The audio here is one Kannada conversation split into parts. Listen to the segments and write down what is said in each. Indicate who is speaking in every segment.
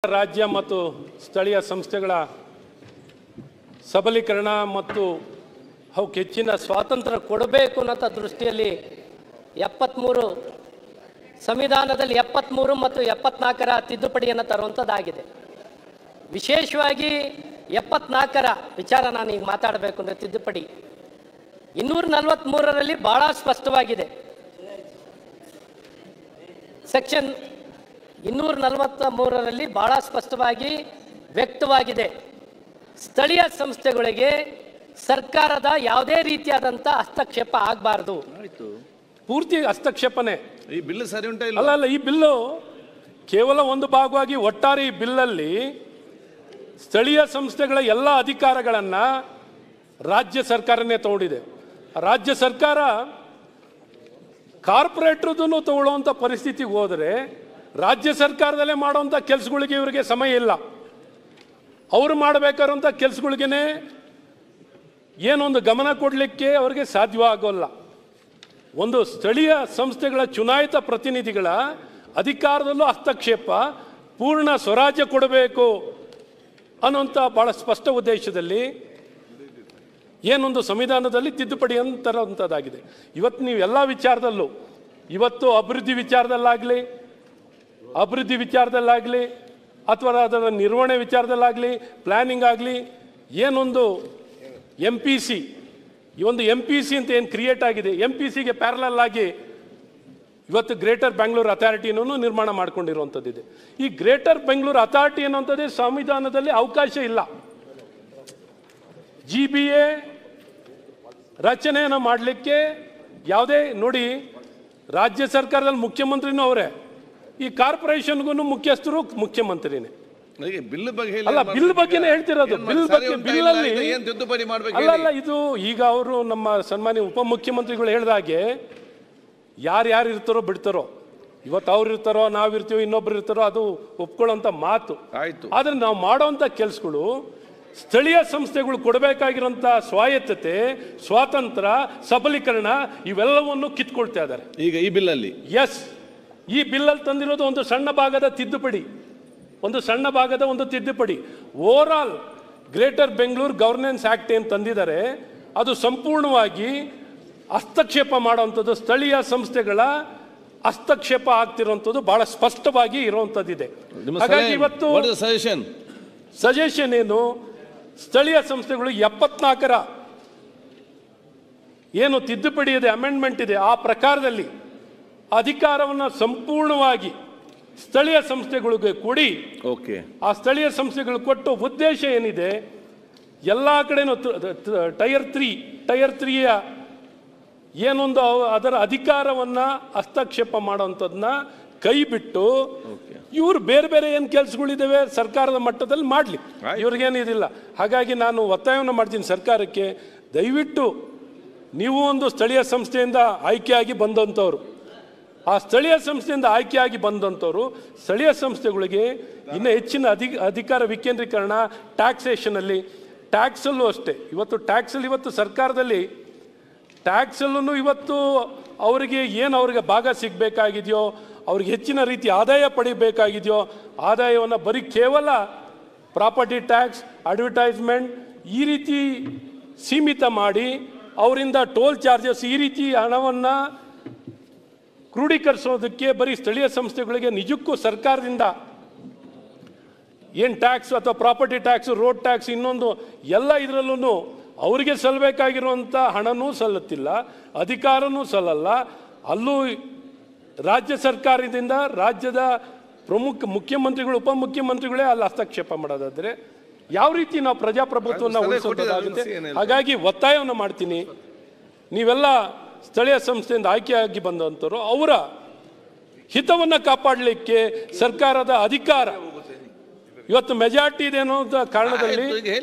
Speaker 1: ರಾಜ್ಯ ಮತ್ತು ಸ್ಥಳೀಯ ಸಂಸ್ಥೆಗಳ ಸಬಲೀಕರಣ ಮತ್ತು ಅವಕ್ಕೆ ಹೆಚ್ಚಿನ ಸ್ವಾತಂತ್ರ್ಯ ಕೊಡಬೇಕು ಅನ್ನೋ ದೃಷ್ಟಿಯಲ್ಲಿ 73 ಸಂವಿಧಾನದಲ್ಲಿ 73 ಮತ್ತು 74ರ ತಿದ್ದುಪಡಿಯನ್ನು ತರುವಂಥದ್ದಾಗಿದೆ. ವಿಶೇಷವಾಗಿ 74ರ ವಿಚಾರ ನಾನು ಈಗ ಮಾತಾಡಬೇಕು ಅಂದರೆ ತಿದ್ದುಪಡಿ 243ರಲ್ಲಿ ಭಾಳ ಸ್ಪಷ್ಟವಾಗಿದೆ. ಸೆಕ್ಷನ್ 243ರಲ್ಲಿ ಭಾಳ ಸ್ಪಷ್ಟವಾಗಿ ವ್ಯಕ್ತವಾಗಿದೆ. ಸ್ಥಳೀಯ ಸಂಸ್ಥೆಗಳಿಗೆ ಸರ್ಕಾರದ ಯಾವುದೇ ರೀತಿಯಾದಂಥ ಹಸ್ತಕ್ಷೇಪ ಆಗಬಾರ್ದು. ಪೂರ್ತಿ ಹಸ್ತಕ್ಷೇಪನೆ.
Speaker 2: ಈ ಬಿಲ್ ಸರಿ ಉಂಟಾ ಇಲ್ಲ?
Speaker 1: ಅಲ್ಲ, ಈ ಬಿಲ್ಲು ಕೇವಲ ಒಂದು ಭಾಗವಾಗಿ ಒಟ್ಟಾರೆ ಈ ಬಿಲ್ಲಲ್ಲಿ ಸ್ಥಳೀಯ ಸಂಸ್ಥೆಗಳ ಎಲ್ಲ ಅಧಿಕಾರಗಳನ್ನು ರಾಜ್ಯ ಸರ್ಕಾರನೇ ತಗೊಂಡಿದೆ. ರಾಜ್ಯ ಸರ್ಕಾರ ಕಾರ್ಪೊರೇಟ್ರದನ್ನು ತಗೊಳ್ಳುವಂಥ ಪರಿಸ್ಥಿತಿಗೆ ಹೋದರೆ ರಾಜ್ಯ ಸರ್ಕಾರದಲ್ಲೇ ಮಾಡುವಂಥ ಕೆಲಸಗಳಿಗೆ ಇವರಿಗೆ ಸಮಯ ಇಲ್ಲ. ಅವರು ಮಾಡಬೇಕಾದಂಥ ಕೆಲಸಗಳಿಗೇ ಏನೊಂದು ಗಮನ ಕೊಡಲಿಕ್ಕೆ ಅವರಿಗೆ ಸಾಧ್ಯವಾಗೋಲ್ಲ. ಒಂದು ಸ್ಥಳೀಯ ಸಂಸ್ಥೆಗಳ ಚುನಾಯಿತ ಪ್ರತಿನಿಧಿಗಳ ಅಧಿಕಾರದಲ್ಲೂ ಹಸ್ತಕ್ಷೇಪ, ಪೂರ್ಣ ಸ್ವರಾಜ್ಯ ಕೊಡಬೇಕು ಅನ್ನೋಂಥ ಭಾಳ ಸ್ಪಷ್ಟ ಉದ್ದೇಶದಲ್ಲಿ ಏನೊಂದು ಸಂವಿಧಾನದಲ್ಲಿ ತಿದ್ದುಪಡಿ ತರುವಂಥದ್ದಾಗಿದೆ. ಇವತ್ತು ನೀವು ಎಲ್ಲ ವಿಚಾರದಲ್ಲೂ, ಇವತ್ತು ಅಭಿವೃದ್ಧಿ ವಿಚಾರದಲ್ಲಾಗಲಿ ಅಥವಾ ಅದರ ನಿರ್ವಹಣೆ ವಿಚಾರದಲ್ಲಾಗಲಿ, ಪ್ಲ್ಯಾನಿಂಗ್ ಆಗಲಿ, ಏನೊಂದು MPC, ಈ ಒಂದು MPC ಅಂತ ಏನು ಕ್ರಿಯೇಟ್ ಆಗಿದೆ, MPCಗೆ ಪ್ಯಾರಲಲ್ ಆಗಿ ಇವತ್ತು ಗ್ರೇಟರ್ ಬೆಂಗಳೂರು ಅಥಾರಿಟಿನೂ ನಿರ್ಮಾಣ ಮಾಡ್ಕೊಂಡಿರುವಂಥದ್ದಿದೆ. ಈ ಗ್ರೇಟರ್ ಬೆಂಗಳೂರು ಅಥಾರಿಟಿ ಅನ್ನುವಂಥದ್ದೇ ಸಂವಿಧಾನದಲ್ಲಿ ಅವಕಾಶ ಇಲ್ಲ. GBA ರಚನೆಯನ್ನು ಮಾಡಲಿಕ್ಕೆ ಯಾವುದೇ ನೋಡಿ, ರಾಜ್ಯ ಸರ್ಕಾರದಲ್ಲಿ ಮುಖ್ಯಮಂತ್ರಿನೂ ಅವರೇ, ಈ ಕಾರ್ಪೊರೇಷನ್ಗೂ ಮುಖ್ಯಸ್ಥರು ಮುಖ್ಯಮಂತ್ರಿನೇ.
Speaker 2: ಬಿಲ್ ಬಗ್ಗೆ
Speaker 1: ಅಲ್ಲ, ಬಿಲ್ ಬಗ್ಗೆನೇ ಹೇಳ್ತಿರೋದು. ಬಿಲ್ ಬಗ್ಗೆ ಬಿಲ್ಲಲ್ಲಿ ಅಲ್ಲ, ಇದು ಈಗ ಅವರು ನಮ್ಮ ಸನ್ಮಾನ್ಯ ಉಪಮುಖ್ಯಮಂತ್ರಿಗಳು ಹೇಳಿದಾಗೆ ಯಾರ್ಯಾರು ಇರ್ತಾರೋ ಬಿಡ್ತಾರೋ, ಇವತ್ತು ಅವ್ರು ಇರ್ತಾರೋ, ನಾವಿರ್ತೀವೋ, ಇನ್ನೊಬ್ರು ಇರ್ತಾರೋ, ಅದು ಒಪ್ಕೊಳ್ಳೋಂಥ ಮಾತು. ಆದ್ರೆ ನಾವು ಮಾಡೋವಂಥ ಕೆಲಸಗಳು ಸ್ಥಳೀಯ ಸಂಸ್ಥೆಗಳು ಕೊಡಬೇಕಾಗಿರೋಂಥ ಸ್ವಾಯತ್ತತೆ, ಸ್ವಾತಂತ್ರ್ಯ, ಸಬಲೀಕರಣ ಇವೆಲ್ಲವನ್ನು ಕಿತ್ಕೊಳ್ತಾ ಇದ್ದಾರೆ
Speaker 2: ಈಗ ಈ ಬಿಲ್ಲಲ್ಲಿ.
Speaker 1: ಎಸ್, ಈ ಬಿಲ್ಲಲ್ಲಿ ತಂದಿರೋದು ಒಂದು ಸಣ್ಣ ಭಾಗದ ತಿದ್ದುಪಡಿ, ಒಂದು ತಿದ್ದುಪಡಿ. Over all greater Bengaluru governance act ಏನು ತಂದಿದ್ದಾರೆ ಅದು ಸಂಪೂರ್ಣವಾಗಿ ಹಸ್ತಕ್ಷೇಪ ಮಾಡುವಂಥದ್ದು, ಸ್ಥಳೀಯ ಸಂಸ್ಥೆಗಳ ಹಸ್ತಕ್ಷೇಪ ಆಗ್ತಿರುವಂಥದ್ದು ಬಹಳ ಸ್ಪಷ್ಟವಾಗಿ ಇರುವಂಥದ್ದಿದೆ. ಹಾಗಾಗಿ ಇವತ್ತು ಸಜೆಷನ್ ಏನು, ಸ್ಥಳೀಯ ಸಂಸ್ಥೆಗಳು 74ರ ಏನು ತಿದ್ದುಪಡಿ ಇದೆ, ಅಮೆಂಡ್ಮೆಂಟ್ ಇದೆ, ಆ ಪ್ರಕಾರದಲ್ಲಿ ಅಧಿಕಾರವನ್ನು ಸಂಪೂರ್ಣವಾಗಿ ಸ್ಥಳೀಯ ಸಂಸ್ಥೆಗಳಿಗೆ ಕೊಡಿ. ಆ ಸ್ಥಳೀಯ ಸಂಸ್ಥೆಗಳು ಕೊಟ್ಟು ಉದ್ದೇಶ ಏನಿದೆ, ಎಲ್ಲ ಕಡೆನೂ ಟೈರ್ 3ಯ ಏನೊಂದು ಅದರ ಅಧಿಕಾರವನ್ನು ಹಸ್ತಕ್ಷೇಪ ಮಾಡೋವಂಥದ್ದನ್ನ ಕೈ ಬಿಟ್ಟು ಇವರು ಬೇರೆ ಬೇರೆ ಏನು ಕೆಲಸಗಳಿದ್ದಾವೆ ಸರ್ಕಾರದ ಮಟ್ಟದಲ್ಲಿ ಮಾಡಲಿ, ಇವ್ರಿಗೇನಿದಿಲ್ಲ. ಹಾಗಾಗಿ ನಾನು ಒತ್ತಾಯವನ್ನು ಮಾಡ್ತೀನಿ ಸರ್ಕಾರಕ್ಕೆ, ದಯವಿಟ್ಟು ನೀವು ಒಂದು ಸ್ಥಳೀಯ ಸಂಸ್ಥೆಯಿಂದ ಆಯ್ಕೆಯಾಗಿ ಬಂದಂಥವ್ರು, ಆ ಸ್ಥಳೀಯ ಸಂಸ್ಥೆಯಿಂದ ಆಯ್ಕೆಯಾಗಿ ಬಂದಂಥವ್ರು ಸ್ಥಳೀಯ ಸಂಸ್ಥೆಗಳಿಗೆ ಇನ್ನೂ ಹೆಚ್ಚಿನ ಅಧಿಕಾರ ವಿಕೇಂದ್ರೀಕರಣ, ಟ್ಯಾಕ್ಸೇಷನಲ್ಲಿ, ಟ್ಯಾಕ್ಸಲ್ಲೂ ಅಷ್ಟೇ. ಇವತ್ತು ಟ್ಯಾಕ್ಸಲ್ಲಿ ಇವತ್ತು ಸರ್ಕಾರದಲ್ಲಿ ಟ್ಯಾಕ್ಸಲ್ಲೂ ಇವತ್ತು ಅವರಿಗೆ ಏನು ಅವ್ರಿಗೆ ಭಾಗ ಸಿಗಬೇಕಾಗಿದೆಯೋ, ಅವ್ರಿಗೆ ಹೆಚ್ಚಿನ ರೀತಿ ಆದಾಯ ಪಡಿಬೇಕಾಗಿದೆಯೋ, ಆದಾಯವನ್ನು ಬರೀ ಕೇವಲ ಪ್ರಾಪರ್ಟಿ ಟ್ಯಾಕ್ಸ್, ಅಡ್ವರ್ಟೈಸ್ಮೆಂಟ್ ಈ ರೀತಿ ಸೀಮಿತ ಮಾಡಿ ಅವರಿಂದ ಟೋಲ್ ಚಾರ್ಜಸ್ ಈ ರೀತಿ ಹಣವನ್ನು ಕ್ರೋಢೀಕರಿಸೋದಕ್ಕೆ ಬರೀ ಸ್ಥಳೀಯ ಸಂಸ್ಥೆಗಳಿಗೆ ನಿಜಕ್ಕೂ ಸರ್ಕಾರದಿಂದ ಏನು ಟ್ಯಾಕ್ಸ್ ಅಥವಾ ಪ್ರಾಪರ್ಟಿ ಟ್ಯಾಕ್ಸ್, ರೋಡ್ ಟ್ಯಾಕ್ಸ್, ಇನ್ನೊಂದು ಎಲ್ಲ ಇದರಲ್ಲೂ ಅವರಿಗೆ ಸಲ್ಲಬೇಕಾಗಿರುವಂಥ ಹಣನೂ ಸಲ್ಲುತ್ತಿಲ್ಲ, ಅಧಿಕಾರನೂ ಸಲ್ಲಲ್ಲ. ಅಲ್ಲೂ ರಾಜ್ಯ ಸರ್ಕಾರದಿಂದ ರಾಜ್ಯದ ಪ್ರಮುಖ ಮುಖ್ಯಮಂತ್ರಿಗಳು, ಉಪಮುಖ್ಯಮಂತ್ರಿಗಳೇ ಅಲ್ಲಿ ಹಸ್ತಕ್ಷೇಪ ಮಾಡೋದಾದರೆ ಯಾವ ರೀತಿ ನಾವು ಪ್ರಜಾಪ್ರಭುತ್ವವನ್ನು ಉಳಿಸೋದಾಗುತ್ತೆ. ಹಾಗಾಗಿ ಒತ್ತಾಯವನ್ನು ಮಾಡ್ತೀನಿ, ನೀವೆಲ್ಲ ಸ್ಥಳೀಯ ಸಂಸ್ಥೆಯಿಂದ ಆಯ್ಕೆಯಾಗಿ ಬಂದಂಥವ್ರು ಅವರ ಹಿತವನ್ನು ಕಾಪಾಡಲಿಕ್ಕೆ ಸರ್ಕಾರದ ಅಧಿಕಾರ ಇವತ್ತು ಮೆಜಾರಿಟಿ ಇದೆ ಅನ್ನೋ ಕಾರಣದಲ್ಲಿ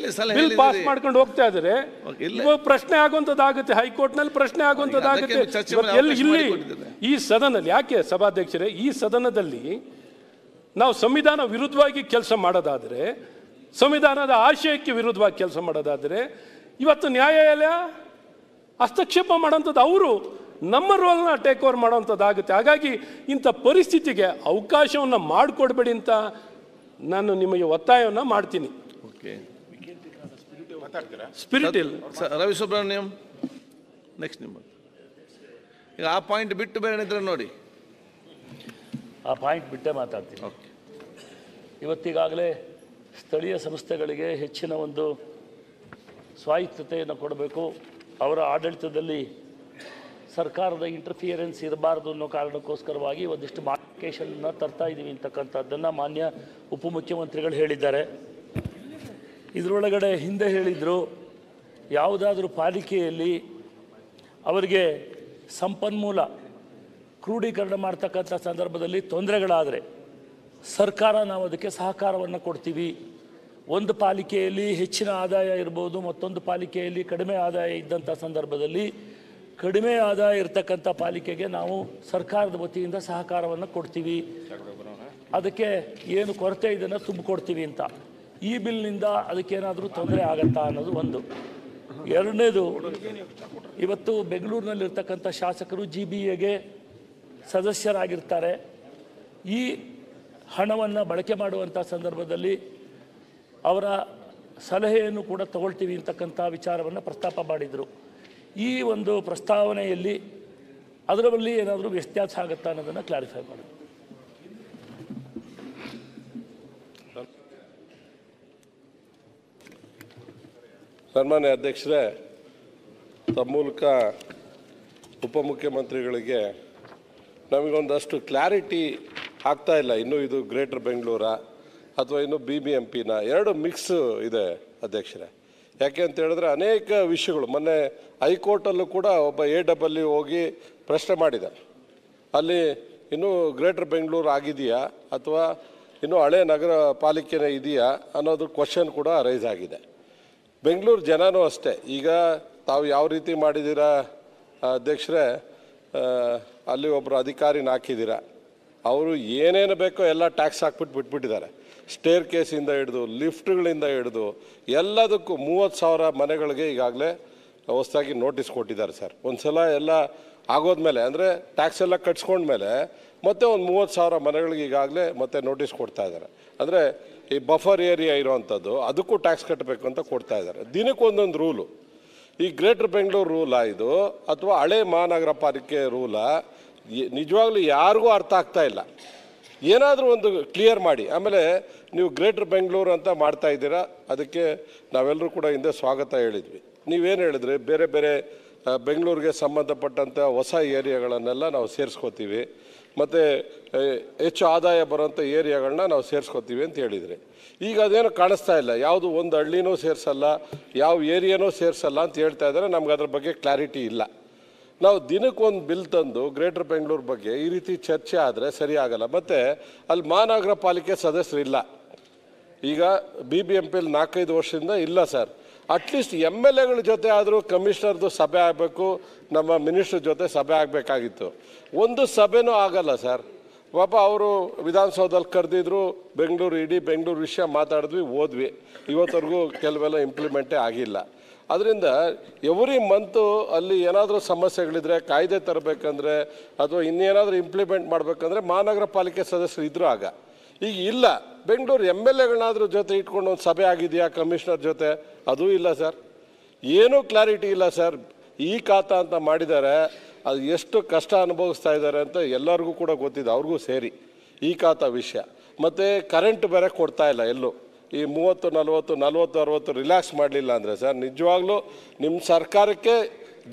Speaker 1: ಬಿಲ್ ಪಾಸ್ ಮಾಡ್ಕೊಂಡು ಹೋಗ್ತಾ ಇದ್ದಾರೆ. ಇವಾಗ ಪ್ರಶ್ನೆ ಆಗುವಂಥದ್ದಾಗುತ್ತೆ, ಹೈಕೋರ್ಟ್ನಲ್ಲಿ ಪ್ರಶ್ನೆ ಆಗುವಂಥದ್ದಾಗುತ್ತೆ. ಇಲ್ಲಿ ಈ ಸದನದಲ್ಲಿ ಯಾಕೆ ಸಭಾಧ್ಯಕ್ಷರೇ, ಈ ಸದನದಲ್ಲಿ ನಾವು ಸಂವಿಧಾನ ವಿರುದ್ಧವಾಗಿ ಕೆಲಸ ಮಾಡೋದಾದರೆ, ಸಂವಿಧಾನದ ಆಶಯಕ್ಕೆ ವಿರುದ್ಧವಾಗಿ ಕೆಲಸ ಮಾಡೋದಾದರೆ ಇವತ್ತು ನ್ಯಾಯಾಲಯ ಹಸ್ತಕ್ಷೇಪ ಮಾಡೋಂಥದ್ದು, ಅವರು ನಮ್ಮ ರೋಲ್ನ ಟೇಕ್ ಓವರ್ ಮಾಡೋವಂಥದ್ದಾಗುತ್ತೆ. ಹಾಗಾಗಿ ಇಂಥ ಪರಿಸ್ಥಿತಿಗೆ ಅವಕಾಶವನ್ನು ಮಾಡಿಕೊಡ್ಬೇಡಿ ಅಂತ ನಾನು ನಿಮಗೆ ಒತ್ತಾಯವನ್ನು ಮಾಡ್ತೀನಿ.
Speaker 2: ಓಕೆ,
Speaker 1: ಸ್ಪಿರಿಟ್ ಇಲ್ಲ.
Speaker 2: ರವಿ ಸುಬ್ರಹ್ಮಣ್ಯಂ ನೆಕ್ಸ್ಟ್ ನಿಮ್ಮ ಈಗ ಆ ಪಾಯಿಂಟ್ ಬಿಟ್ಟು ಬೇರೆ ಏನಿದ್ರೆ ನೋಡಿ.
Speaker 3: ಆ ಪಾಯಿಂಟ್ ಬಿಟ್ಟೇ ಮಾತಾಡ್ತೀನಿ.
Speaker 2: ಓಕೆ,
Speaker 3: ಇವತ್ತಿಗಾಗಲೇ ಸ್ಥಳೀಯ ಸಂಸ್ಥೆಗಳಿಗೆ ಹೆಚ್ಚಿನ ಒಂದು ಸ್ವಾಯತ್ತತೆಯನ್ನು ಕೊಡಬೇಕು, ಅವರ ಆಡಳಿತದಲ್ಲಿ ಸರ್ಕಾರದ ಇಂಟರ್ಫಿಯರೆನ್ಸ್ ಇರಬಾರ್ದು ಅನ್ನೋ ಕಾರಣಕ್ಕೋಸ್ಕರವಾಗಿ ಒಂದಿಷ್ಟು ಮಾರ್ಕೇಷನ್ನ ತರ್ತಾ ಇದ್ದೀವಿ ಅಂತಕ್ಕಂಥದ್ದನ್ನು ಮಾನ್ಯ ಉಪಮುಖ್ಯಮಂತ್ರಿಗಳು ಹೇಳಿದ್ದಾರೆ. ಇದರೊಳಗಡೆ ಹಿಂದೆ ಹೇಳಿದರು, ಯಾವುದಾದ್ರೂ ಪಾಲಿಕೆಯಲ್ಲಿ ಅವರಿಗೆ ಸಂಪನ್ಮೂಲ ಕ್ರೋಢೀಕರಣ ಮಾಡ್ತಕ್ಕಂಥ ಸಂದರ್ಭದಲ್ಲಿ ತೊಂದರೆಗಳಾದರೆ ಸರ್ಕಾರ ನಾವು ಅದಕ್ಕೆ ಸಹಕಾರವನ್ನು ಕೊಡ್ತೀವಿ. ಒಂದು ಪಾಲಿಕೆಯಲ್ಲಿ ಹೆಚ್ಚಿನ ಆದಾಯ ಇರ್ಬೋದು, ಮತ್ತೊಂದು ಪಾಲಿಕೆಯಲ್ಲಿ ಕಡಿಮೆ ಆದಾಯ ಇದ್ದಂಥ ಸಂದರ್ಭದಲ್ಲಿ ಕಡಿಮೆ ಆದಾಯ ಇರತಕ್ಕಂಥ ಪಾಲಿಕೆಗೆ ನಾವು ಸರ್ಕಾರದ ವತಿಯಿಂದ ಸಹಕಾರವನ್ನು ಕೊಡ್ತೀವಿ, ಅದಕ್ಕೆ ಏನು ಕೊರತೆ ಇದನ್ನು ತುಂಬಿಕೊಡ್ತೀವಿ ಅಂತ. ಈ ಬಿಲ್ನಿಂದ ಅದಕ್ಕೇನಾದರೂ ತೊಂದರೆ ಆಗತ್ತಾ ಅನ್ನೋದು ಒಂದು. ಎರಡನೇದು, ಇವತ್ತು ಬೆಂಗಳೂರಿನಲ್ಲಿರ್ತಕ್ಕಂಥ ಶಾಸಕರು GBAಗೆ ಸದಸ್ಯರಾಗಿರ್ತಾರೆ. ಈ ಹಣವನ್ನು ಬಳಕೆ ಮಾಡುವಂಥ ಸಂದರ್ಭದಲ್ಲಿ ಅವರ ಸಲಹೆಯನ್ನು ಕೂಡ ತಗೊಳ್ತೀವಿ ಅಂತಕ್ಕಂಥ ವಿಚಾರವನ್ನು ಪ್ರಸ್ತಾಪ ಮಾಡಿದರು. ಈ ಒಂದು ಪ್ರಸ್ತಾವನೆಯಲ್ಲಿ ಅದರಲ್ಲಿ ಏನಾದರೂ ವ್ಯತ್ಯಾಸ ಆಗುತ್ತಾ ಅನ್ನೋದನ್ನು ಕ್ಲಾರಿಫೈ ಮಾಡಿ.
Speaker 4: ಸನ್ಮಾನ್ಯ ಅಧ್ಯಕ್ಷರೇ, ತಮ್ಮ ಮೂಲಕ ಉಪಮುಖ್ಯಮಂತ್ರಿಗಳಿಗೆ ನಮಗೊಂದಷ್ಟು ಕ್ಲಾರಿಟಿ ಆಗ್ತಾ ಇಲ್ಲ. ಇನ್ನೂ ಇದು ಗ್ರೇಟರ್ ಬೆಂಗಳೂರಾ ಅಥವಾ ಇನ್ನು BBMPನ ಎರಡು ಮಿಕ್ಸ್ ಇದೆ ಅಧ್ಯಕ್ಷರೇ. ಯಾಕೆ ಅಂತ ಹೇಳಿದ್ರೆ ಅನೇಕ ವಿಷಯಗಳು ಮೊನ್ನೆ ಹೈಕೋರ್ಟಲ್ಲೂ ಕೂಡ ಒಬ್ಬ AEE ಹೋಗಿ ಪ್ರಶ್ನೆ ಮಾಡಿದ, ಅಲ್ಲಿ ಇನ್ನೂ ಗ್ರೇಟರ್ ಬೆಂಗಳೂರು ಆಗಿದೆಯಾ ಅಥವಾ ಇನ್ನೂ ಹಳೆ ನಗರ ಪಾಲಿಕೆನೇ ಇದೆಯಾ ಅನ್ನೋದು ಕ್ವಶನ್ ಕೂಡ ರೈಸ್ ಆಗಿದೆ. ಬೆಂಗಳೂರು ಜನನೂ ಅಷ್ಟೇ. ಈಗ ತಾವು ಯಾವ ರೀತಿ ಮಾಡಿದ್ದೀರಾ ಅಧ್ಯಕ್ಷರೇ, ಅಲ್ಲಿ ಒಬ್ಬರು ಅಧಿಕಾರಿನ ಹಾಕಿದ್ದೀರಾ, ಅವರು ಏನೇನು ಬೇಕೋ ಎಲ್ಲ ಟ್ಯಾಕ್ಸ್ ಹಾಕ್ಬಿಟ್ಟು ಬಿಟ್ಬಿಟ್ಟಿದ್ದಾರೆ. ಸ್ಟೇರ್ ಕೇಸಿಂದ ಹಿಡಿದು ಲಿಫ್ಟ್ಗಳಿಂದ ಹಿಡಿದು ಎಲ್ಲದಕ್ಕೂ 30,000 ಮನೆಗಳಿಗೆ ಈಗಾಗಲೇ ಹೊಸದಾಗಿ ನೋಟಿಸ್ ಕೊಟ್ಟಿದ್ದಾರೆ ಸರ್. ಒಂದು ಸಲ ಎಲ್ಲ ಆಗೋದ್ಮೇಲೆ ಅಂದರೆ ಟ್ಯಾಕ್ಸ್ ಎಲ್ಲ ಕಟ್ಸ್ಕೊಂಡ್ಮೇಲೆ ಮತ್ತೆ ಒಂದು 30,000 ಮನೆಗಳಿಗೆ ಈಗಾಗಲೇ ಮತ್ತೆ ನೋಟಿಸ್ ಕೊಡ್ತಾ ಇದ್ದಾರೆ. ಅಂದರೆ ಈ ಬಫರ್ ಏರಿಯಾ ಇರೋವಂಥದ್ದು ಅದಕ್ಕೂ ಟ್ಯಾಕ್ಸ್ ಕಟ್ಟಬೇಕು ಅಂತ ಕೊಡ್ತಾ ಇದ್ದಾರೆ. ದಿನಕ್ಕೊಂದೊಂದು ರೂಲು. ಈ ಗ್ರೇಟರ್ ಬೆಂಗಳೂರು ರೂಲಾ ಇದು ಅಥವಾ ಹಳೆ ಮಹಾನಗರ ಪಾಲಿಕೆ ರೂಲಾ, ನಿಜವಾಗ್ಲೂ ಯಾರಿಗೂ ಅರ್ಥ ಆಗ್ತಾ ಇಲ್ಲ. ಏನಾದರೂ ಒಂದು ಕ್ಲಿಯರ್ ಮಾಡಿ. ಆಮೇಲೆ ನೀವು ಗ್ರೇಟರ್ ಬೆಂಗಳೂರು ಅಂತ ಮಾಡ್ತಾ ಇದ್ದೀರಾ, ಅದಕ್ಕೆ ನಾವೆಲ್ಲರೂ ಕೂಡ ಹಿಂದೆ ಸ್ವಾಗತ ಹೇಳಿದ್ವಿ. ನೀವೇನು ಹೇಳಿದ್ರಿ, ಬೇರೆ ಬೇರೆ ಬೆಂಗಳೂರಿಗೆ ಸಂಬಂಧಪಟ್ಟಂಥ ಹೊಸ ಏರಿಯಾಗಳನ್ನೆಲ್ಲ ನಾವು ಸೇರಿಸ್ಕೋತೀವಿ, ಮತ್ತು ಹೆಚ್ಚು ಆದಾಯ ಬರೋಂಥ ಏರಿಯಾಗಳನ್ನ ನಾವು ಸೇರಿಸ್ಕೋತೀವಿ ಅಂತ ಹೇಳಿದ್ರಿ. ಈಗ ಅದೇನು ಕಾಣಿಸ್ತಾ ಇಲ್ಲ, ಯಾವುದು ಒಂದು ಹಳ್ಳಿನೂ ಸೇರಿಸಲ್ಲ, ಯಾವ ಏರಿಯಾನೂ ಸೇರಿಸಲ್ಲ ಅಂತ ಹೇಳ್ತಾ ಇದ್ದಾರೆ. ನಮ್ಗೆ ಅದ್ರ ಬಗ್ಗೆ ಕ್ಲಾರಿಟಿ ಇಲ್ಲ. ನಾವು ದಿನಕ್ಕೊಂದು ಬಿಲ್ ತಂದು ಗ್ರೇಟರ್ ಬೆಂಗಳೂರು ಬಗ್ಗೆ ಈ ರೀತಿ ಚರ್ಚೆ ಆದರೆ ಸರಿ ಆಗಲ್ಲ. ಮತ್ತು ಅಲ್ಲಿ ಮಹಾನಗರ ಪಾಲಿಕೆ ಸದಸ್ಯರಿಲ್ಲ. ಈಗ BBMPಯಲ್ಲಿ 4-5 ವರ್ಷದಿಂದ ಇಲ್ಲ ಸರ್. ಅಟ್ಲೀಸ್ಟ್ MLAಗಳ ಜೊತೆ ಆದರೂ ಕಮಿಷನರ್ದು ಸಭೆ ಆಗಬೇಕು, ನಮ್ಮ ಮಿನಿಸ್ಟ್ರ್ ಜೊತೆ ಸಭೆ ಆಗಬೇಕಾಗಿತ್ತು. ಒಂದು ಸಭೆನೂ ಆಗಲ್ಲ ಸರ್. ಪಾಪ ಅವರು ವಿಧಾನಸೌಧದಲ್ಲಿ ಕರೆದಿದ್ರು, ಬೆಂಗಳೂರು ಇಡೀ ಬೆಂಗಳೂರು ವಿಷಯ ಮಾತಾಡಿದ್ವಿ, ಹೋದ್ವಿ. ಇವತ್ತವರೆಗೂ ಕೆಲವೆಲ್ಲ ಇಂಪ್ಲಿಮೆಂಟೇ ಆಗಿಲ್ಲ. ಅದರಿಂದ ಎವ್ರಿ ಮಂತು ಅಲ್ಲಿ ಏನಾದರೂ ಸಮಸ್ಯೆಗಳಿದ್ರೆ ಕಾಯ್ದೆ ತರಬೇಕಂದ್ರೆ ಅಥವಾ ಇನ್ನೇನಾದರೂ ಇಂಪ್ಲಿಮೆಂಟ್ ಮಾಡಬೇಕಂದ್ರೆ ಮಹಾನಗರ ಪಾಲಿಕೆ ಸದಸ್ಯರು ಇದ್ದರೂ ಆಗ. ಈಗ ಇಲ್ಲ. ಬೆಂಗಳೂರು MLAಗಳನ್ನಾದ್ರೂ ಜೊತೆ ಇಟ್ಕೊಂಡು ಒಂದು ಸಭೆ ಆಗಿದೆಯಾ ಕಮಿಷನರ್ ಜೊತೆ? ಅದೂ ಇಲ್ಲ ಸರ್. ಏನೂ ಕ್ಲಾರಿಟಿ ಇಲ್ಲ ಸರ್. ಈ ಖಾತಾ ಅಂತ ಮಾಡಿದ್ದಾರೆ, ಅದು ಎಷ್ಟು ಕಷ್ಟ ಅನುಭವಿಸ್ತಾ ಇದ್ದಾರೆ ಅಂತ ಎಲ್ಲರಿಗೂ ಕೂಡ ಗೊತ್ತಿದೆ, ಅವ್ರಿಗೂ ಸೇರಿ ಈ ಖಾತಾ ವಿಷಯ. ಮತ್ತು ಕರೆಂಟ್ ಬೇರೆ ಕೊಡ್ತಾ ಇಲ್ಲ ಎಲ್ಲೂ. ಈ 30-40-60 ರಿಲ್ಯಾಕ್ಸ್ ಮಾಡಲಿಲ್ಲ ಅಂದರೆ ಸರ್ ನಿಜವಾಗ್ಲೂ ನಿಮ್ಮ ಸರ್ಕಾರಕ್ಕೆ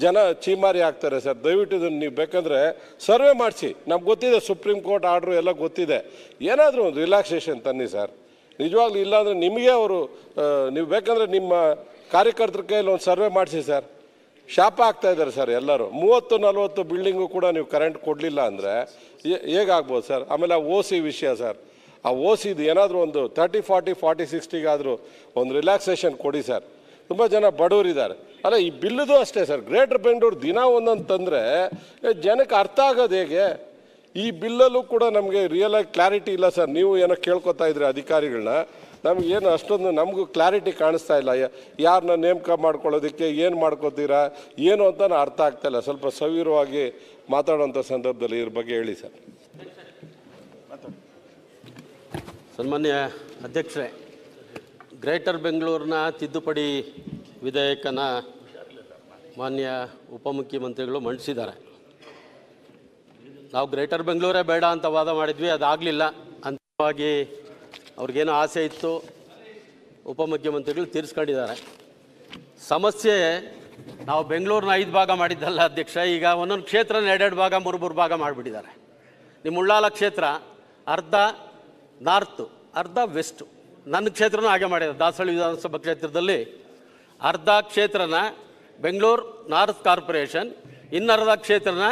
Speaker 4: ಜನ ಚೀಮಾರಿ ಆಗ್ತಾರೆ ಸರ್. ದಯವಿಟ್ಟು ಇದನ್ನು ನೀವು ಬೇಕಂದರೆ ಸರ್ವೆ ಮಾಡಿಸಿ. ನಮ್ಗೆ ಗೊತ್ತಿದೆ, ಸುಪ್ರೀಂ ಕೋರ್ಟ್ ಆರ್ಡ್ರು ಎಲ್ಲ ಗೊತ್ತಿದೆ. ಏನಾದರೂ ಒಂದು ರಿಲ್ಯಾಕ್ಸೇಷನ್ ತನ್ನಿ ಸರ್. ನಿಜವಾಗ್ಲೂ ಇಲ್ಲಾಂದರೆ ನಿಮಗೆ ಅವರು, ನೀವು ಬೇಕಂದರೆ ನಿಮ್ಮ ಕಾರ್ಯಕರ್ತರ ಕೈಯಲ್ಲಿ ಒಂದು ಸರ್ವೆ ಮಾಡಿಸಿ ಸರ್. ಶಾಪ ಆಗ್ತಾ ಇದ್ದಾರೆ ಸರ್ ಎಲ್ಲರೂ. 30-40 ಬಿಲ್ಡಿಂಗು ಕೂಡ ನೀವು ಕರೆಂಟ್ ಕೊಡಲಿಲ್ಲ ಅಂದರೆ ಹೇಗಾಗ್ಬೋದು ಸರ್? ಆಮೇಲೆ ಆ OC ವಿಷಯ ಸರ್, ಆ OCದು ಏನಾದರೂ ಒಂದು 30-40-40-60ಗಾದರೂ ಒಂದು ರಿಲ್ಯಾಕ್ಸೇಷನ್ ಕೊಡಿ ಸರ್. ತುಂಬ ಜನ ಬಡವರಿದ್ದಾರೆ. ಅಲ್ಲ, ಈ ಬಿಲ್ಲದು ಅಷ್ಟೇ ಸರ್. ಗ್ರೇಟರ್ ಬೆಂಗಳೂರು ದಿನ ಒಂದೊಂದು ತಂದರೆ ಜನಕ್ಕೆ ಅರ್ಥ ಆಗೋದು ಹೇಗೆ? ಈ ಬಿಲ್ಲಲ್ಲೂ ಕೂಡ ನಮಗೆ ರಿಯಲಾಗಿ ಕ್ಲಾರಿಟಿ ಇಲ್ಲ ಸರ್. ನೀವು ಏನೋ ಕೇಳ್ಕೊತಾ ಇದ್ರಿ ಅಧಿಕಾರಿಗಳನ್ನ, ನಮಗೇನು ಅಷ್ಟೊಂದು ನಮಗೂ ಕ್ಲಾರಿಟಿ ಕಾಣಿಸ್ತಾ ಇಲ್ಲ. ಯಾರನ್ನ ನೇಮಕ ಮಾಡ್ಕೊಳ್ಳೋದಕ್ಕೆ ಏನು ಮಾಡ್ಕೋತೀರಾ ಏನು ಅಂತ ಅರ್ಥ ಆಗ್ತಾ ಇಲ್ಲ. ಸ್ವಲ್ಪ ಸವಿರವಾಗಿ ಮಾತಾಡೋಂಥ ಸಂದರ್ಭದಲ್ಲಿ ಇದ್ರ ಬಗ್ಗೆ ಹೇಳಿ ಸರ್.
Speaker 5: ಸನ್ಮಾನ್ಯ ಅಧ್ಯಕ್ಷರೇ, ಗ್ರೇಟರ್ ಬೆಂಗಳೂರಿನ ತಿದ್ದುಪಡಿ ವಿಧೇಯಕನ ಮಾನ್ಯ ಉಪಮುಖ್ಯಮಂತ್ರಿಗಳು ಮಂಡಿಸಿದ್ದಾರೆ. ನಾವು ಗ್ರೇಟರ್ ಬೆಂಗಳೂರೇ ಬೇಡ ಅಂತ ವಾದ ಮಾಡಿದ್ವಿ, ಅದಾಗಲಿಲ್ಲ. ಅಂತಿಮವಾಗಿ ಅವ್ರಿಗೇನೋ ಆಸೆ ಇತ್ತು, ಉಪಮುಖ್ಯಮಂತ್ರಿಗಳು ತೀರಿಸ್ಕೊಂಡಿದ್ದಾರೆ. ಸಮಸ್ಯೆ ನಾವು ಬೆಂಗಳೂರಿನ 5 ಭಾಗ ಮಾಡಿದ್ದಲ್ಲ ಅಧ್ಯಕ್ಷ, ಈಗ ಒಂದೊಂದು ಕ್ಷೇತ್ರನ 2 ಭಾಗ 3 ಭಾಗ ಮಾಡಿಬಿಟ್ಟಿದ್ದಾರೆ. ನಿಮ್ಮ ಉಳ್ಳಾಲ ಕ್ಷೇತ್ರ ಅರ್ಧ ನಾರ್ತು, ಅರ್ಧ ವೆಸ್ಟು. ನನ್ನ ಕ್ಷೇತ್ರನೂ ಹಾಗೆ ಮಾಡಿದ್ದಾರೆ. ದಾಸಹಳ್ಳಿ ವಿಧಾನಸಭಾ ಕ್ಷೇತ್ರದಲ್ಲಿ ಅರ್ಧ ಕ್ಷೇತ್ರನ ಬೆಂಗಳೂರು ನಾರ್ತ್ ಕಾರ್ಪೊರೇಷನ್, ಇನ್ನರ್ಧ ಕ್ಷೇತ್ರನ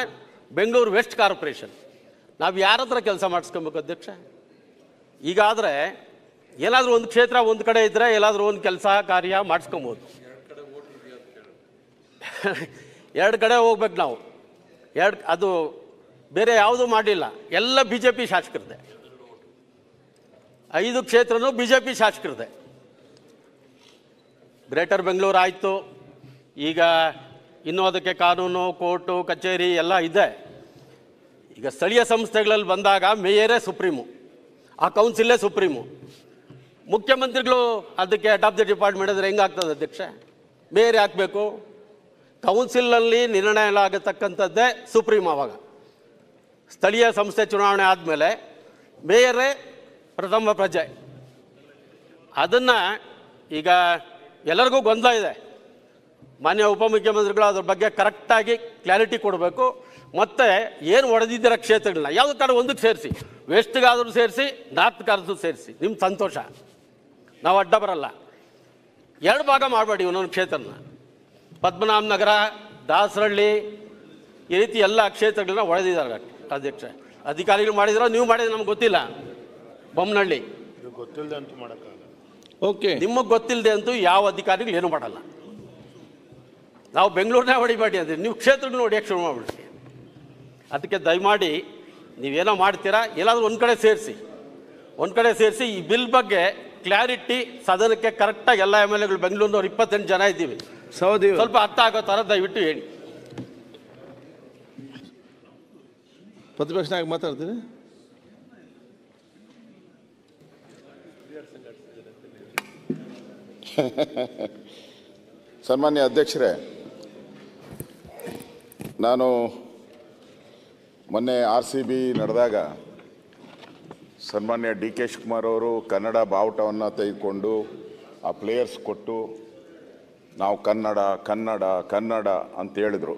Speaker 5: ಬೆಂಗಳೂರು ವೆಸ್ಟ್ ಕಾರ್ಪೊರೇಷನ್. ನಾವು ಯಾರ ಹತ್ರ ಕೆಲಸ ಮಾಡಿಸ್ಕೊಬೇಕು ಅಧ್ಯಕ್ಷ? ಈಗಾದರೆ ಏನಾದರೂ ಒಂದು ಕ್ಷೇತ್ರ ಒಂದು ಕಡೆ ಇದ್ದರೆ ಎಲ್ಲಾದರೂ ಒಂದು ಕೆಲಸ ಕಾರ್ಯ ಮಾಡಿಸ್ಕೊಬೋದು. 2 ಕಡೆ ಹೋಗ್ಬೇಕು ನಾವು. ಅದು ಬೇರೆ ಯಾವುದೂ ಮಾಡಲಿಲ್ಲ, ಎಲ್ಲ BJP ಶಾಸಕರದೆ. 5 ಕ್ಷೇತ್ರನೂ BJP ಶಾಸಕರದೆ. ಗ್ರೇಟರ್ ಬೆಂಗಳೂರು ಆಯಿತು, ಈಗ ಇನ್ನೂ ಅದಕ್ಕೆ ಕಾನೂನು, ಕೋರ್ಟು, ಕಚೇರಿ ಎಲ್ಲ ಇದೆ. ಈಗ ಸ್ಥಳೀಯ ಸಂಸ್ಥೆಗಳಲ್ಲಿ ಬಂದಾಗ ಮೇಯರೇ ಸುಪ್ರೀಮು, ಆ ಕೌನ್ಸಿಲೇ ಸುಪ್ರೀಮು. ಮುಖ್ಯಮಂತ್ರಿಗಳು ಅದಕ್ಕೆ ಹೆಡ್ ಆಫ್ ದಿ ಡಿಪಾರ್ಟ್ಮೆಂಟ್ ಅಂದರೆ ಹೆಂಗಾಗ್ತದೆ ಅಧ್ಯಕ್ಷ? ಮೇಯರ್ ಹಾಕಬೇಕು, ಕೌನ್ಸಿಲ್ನಲ್ಲಿ ನಿರ್ಣಯ ಆಗತಕ್ಕಂಥದ್ದೇ ಸುಪ್ರೀಂ. ಆವಾಗ ಸ್ಥಳೀಯ ಸಂಸ್ಥೆ ಚುನಾವಣೆ ಆದಮೇಲೆ ಮೇಯರೇ ಪ್ರಥಮ ಪ್ರಜೆ. ಅದನ್ನು ಈಗ ಎಲ್ಲರಿಗೂ ಗೊಂದಲ ಇದೆ. ಮಾನ್ಯ ಉಪಮುಖ್ಯಮಂತ್ರಿಗಳು ಅದ್ರ ಬಗ್ಗೆ ಕರೆಕ್ಟಾಗಿ ಕ್ಲಾರಿಟಿ ಕೊಡಬೇಕು. ಮತ್ತು ಏನು ಹೊಡೆದಿದ್ದೀರ ಕ್ಷೇತ್ರಗಳನ್ನ ಯಾವುದೇ ಕಾರಣ ಒಂದಕ್ಕೆ ಸೇರಿಸಿ, ವೆಸ್ಟ್ಗಾದರೂ ಸೇರಿಸಿ, ನಾರ್ತ್ಗಾದರೂ ಸೇರಿಸಿ, ನಿಮ್ಮ ಸಂತೋಷ, ನಾವು ಅಡ್ಡ ಬರಲ್ಲ. 2 ಭಾಗ ಮಾಡಬೇಡಿ ಒಂದೊಂದು ಕ್ಷೇತ್ರನ. ಪದ್ಮನಾಭ ನಗರ, ದಾಸರಳ್ಳಿ, ಈ ರೀತಿ ಎಲ್ಲ ಕ್ಷೇತ್ರಗಳನ್ನ ಹೊಡೆದಿದ್ದಾರೆ ಅಧ್ಯಕ್ಷ. ಅಧಿಕಾರಿಗಳು ಮಾಡಿದ್ರು, ನೀವು ಮಾಡಿದ್ರೆ ನಮ್ಗೆ ಗೊತ್ತಿಲ್ಲ. ಬೊಮ್ಮನಹಳ್ಳಿ
Speaker 6: ಗೊತ್ತಿಲ್ಲದೆ ಅಂತೂ ಮಾಡೋಕ್ಕಾಗಲ್ಲ.
Speaker 2: ಓಕೆ,
Speaker 5: ನಿಮಗೆ ಗೊತ್ತಿಲ್ಲದೆ ಅಂತೂ ಯಾವ ಅಧಿಕಾರಿಗಳು ಏನೂ ಮಾಡಲ್ಲ. ನಾವು ಬೆಂಗಳೂರನ್ನೇ ಹೊಡಿಬೇಡಿ ಅಂದರೆ ನೀವು ಕ್ಷೇತ್ರಗಳು ಹೊಡಿಯೋಕ್ಕೆ ಶುರು ಮಾಡಿಬಿಡ್ರಿ. ಅದಕ್ಕೆ ದಯಮಾಡಿ ನೀವೇನೋ ಮಾಡ್ತೀರಾ, ಎಲ್ಲಾದರೂ ಒಂದು ಕಡೆ ಸೇರಿಸಿ ಈ ಬಿಲ್ ಬಗ್ಗೆ ಕ್ಲಾರಿಟಿ ಸದನಕ್ಕೆ ಕರೆಕ್ಟಾಗಿ ಎಲ್ಲ MLAಗಳು ಬೆಂಗಳೂರಿನವ್ರು 28 ಜನ ಇದ್ದೀವಿ, ಸ್ವಲ್ಪ ಅರ್ಥ ಆಗೋ ಥರ ದಯವಿಟ್ಟು ಹೇಳಿ.
Speaker 2: ಪ್ರತಿಪಕ್ಷ ನಾಯಕ ಮಾತಾಡ್ತೀನಿ.
Speaker 7: ಸನ್ಮಾನ್ಯ ಅಧ್ಯಕ್ಷರೇ, ನಾನು ಮೊನ್ನೆ RCB ನಡೆದಾಗ ಸನ್ಮಾನ್ಯ DK ಶಿವಕುಮಾರ್ ಅವರು ಕನ್ನಡ ಬಾವುಟವನ್ನು ತೆಗೆದುಕೊಂಡು ಆ ಪ್ಲೇಯರ್ಸ್ ಕೊಟ್ಟು ನಾವು ಕನ್ನಡ ಕನ್ನಡ ಕನ್ನಡ ಅಂತ ಹೇಳಿದರು.